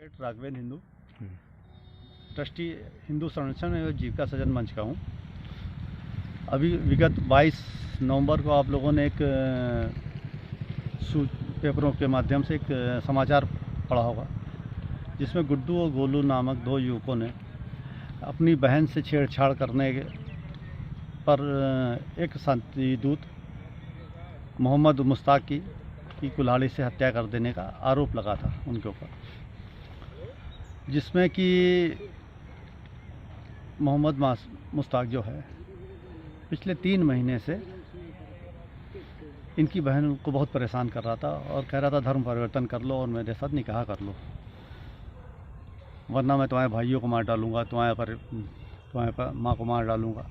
Raghavendra Hindu trustee Hindu संरक्षण एवं जीविका सृजन मंच का हूँ। अभी विगत 22 नवंबर को आप लोगों ने एक पेपरों के माध्यम से एक समाचार पढ़ा होगा, जिसमें गुड्डू और गोलू नामक दो युवकों ने अपनी बहन से छेड़छाड़ करने पर एक शांति दूत मोहम्मद मुश्ताक की कुल्हाड़ी से हत्या कर देने का आरोप लगा था उनके ऊपर, जिसमें कि मोहम्मद मुश्ताक जो है पिछले 3 महीने से इनकी बहन को बहुत परेशान कर रहा था और कह रहा था धर्म परिवर्तन कर लो और मेरे साथ निकाह कर लो, वरना मैं तुम्हारे भाइयों को मार डालूँगा, तुम्हारे माँ को मार डालूँगा।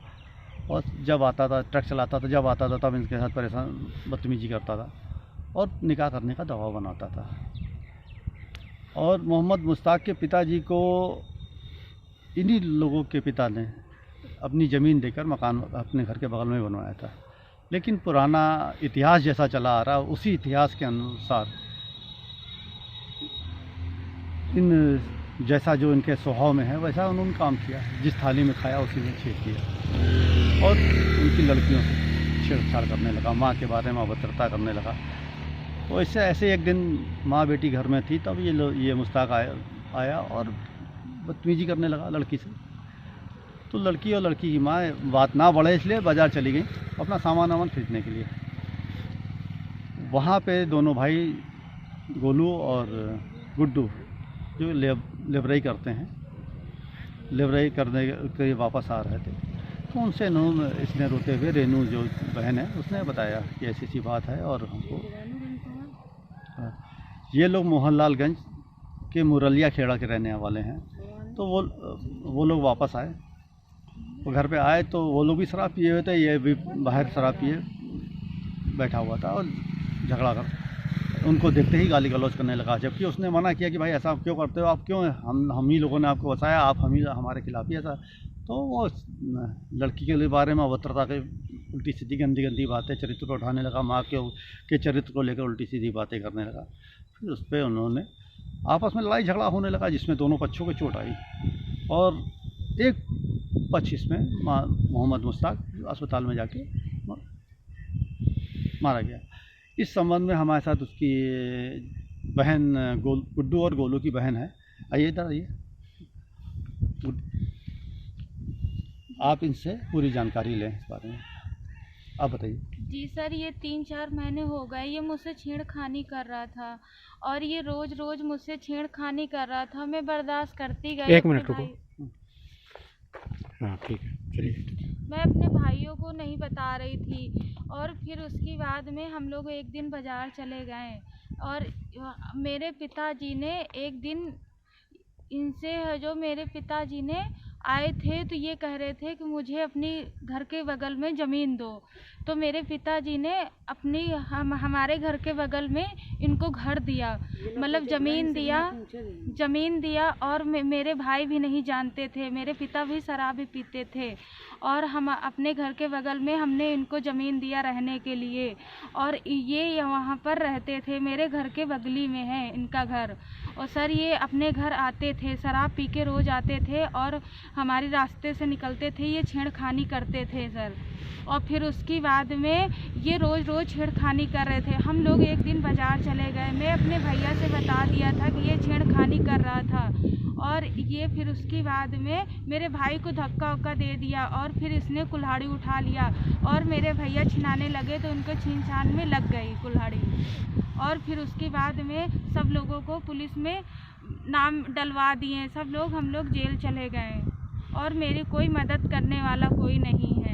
और जब आता था, ट्रक चलाता था, जब आता था तब इनके साथ परेशान बदतमीजी करता था और निकाह करने का दबाव बनाता था। और मोहम्मद मुश्ताक के पिताजी को इन्हीं लोगों के पिता ने अपनी ज़मीन देकर मकान अपने घर के बगल में बनवाया था, लेकिन पुराना इतिहास जैसा चला आ रहा, उसी इतिहास के अनुसार इन जैसा जो इनके स्वभाव में है वैसा उन्होंने काम किया। जिस थाली में खाया उसी में छेड़ दिया और उनकी लड़कियों से छेड़छाड़ करने लगा, माँ के बारे में अभद्रता करने लगा। तो ऐसे एक दिन माँ बेटी घर में थी, तब ये मुश्ताक आया और बदतमीजी करने लगा लड़की से। तो लड़की और लड़की की माँ बात ना बढ़े इसलिए बाज़ार चली गई अपना सामान खरीदने के लिए। वहाँ पे दोनों भाई गोलू और गुड्डू जो लेबराई करते हैं, लेबराई करने के वापस आ रहे थे, तो उनसे इसने रोते हुए, रेनू जो बहन है उसने बताया कि ऐसी सी बात है और हमको ये लोग मोहनलालगंज के मुरलिया खेड़ा के रहने वाले हैं। तो वो लोग वापस आए, वो घर पे आए तो वो लोग भी शराब पिए हुए थे, ये भी बाहर शराब पिए बैठा हुआ था और झगड़ा कर उनको देखते ही गाली गलौज करने लगा। जबकि उसने मना किया कि भाई ऐसा आप क्यों करते हो, आप क्यों, हम ही लोगों ने आपको बचाया, आप हमारे खिलाफ ही ऐसा। तो वो लड़की के बारे में अभद्रता के उल्टी सीधी गंदी बातें चरित्र पर उठाने लगा, माँ के चरित्र को लेकर उल्टी सीधी बातें करने लगा। फिर उस पर उन्होंने आपस में लड़ाई झगड़ा होने लगा, जिसमें दोनों पक्षों को चोट आई और एक पक्ष इसमें मोहम्मद मुश्ताक अस्पताल में जाके मारा गया। इस संबंध में हमारे साथ उसकी बहन गुड्डू और गोलू की बहन है। आइए इधर आइए, आप इनसे पूरी जानकारी लें इस बारे में, आप बताइए। जी सर, ये 3-4 महीने हो गए ये मुझसे छेड़खानी कर रहा था और ये रोज मुझसे छेड़खानी कर रहा था। मैं बर्दाश्त करती गई। 1 मिनट रुको। हाँ ठीक है, चलिए। मैं अपने भाइयों को नहीं बता रही थी और फिर उसके बाद में हम लोग एक दिन बाज़ार चले गए और मेरे पिताजी ने एक दिन इनसे, जो मेरे पिताजी ने आए थे, तो ये कह रहे थे कि मुझे अपनी घर के बगल में ज़मीन दो। तो मेरे पिताजी ने हमारे घर के बगल में इनको घर दिया, मतलब ज़मीन दिया और मेरे भाई भी नहीं जानते थे, मेरे पिता भी शराब भी पीते थे और हम अपने घर के बगल में हमने इनको ज़मीन दिया रहने के लिए और ये वहाँ पर रहते थे। मेरे घर के बगली में है इनका घर। और सर ये अपने घर आते थे, शराब पी के रोज़ आते थे और हमारे रास्ते से निकलते थे, ये छेड़खानी करते थे सर। और फिर उसके बाद में ये रोज़ छेड़खानी कर रहे थे। हम लोग एक दिन बाज़ार चले गए, मैं अपने भैया से बता दिया था कि ये छेड़खानी कर रहा था और ये फिर उसके बाद में मेरे भाई को धक्का वक्का दे दिया और फिर इसने कुल्हाड़ी उठा लिया और मेरे भैया छिनाने लगे तो उनको छीन-छान में लग गई कुल्हाड़ी। और फिर उसके बाद में सब लोगों को पुलिस में नाम डलवा दिए, सब लोग, हम लोग जेल चले गए और मेरी कोई मदद करने वाला कोई नहीं है।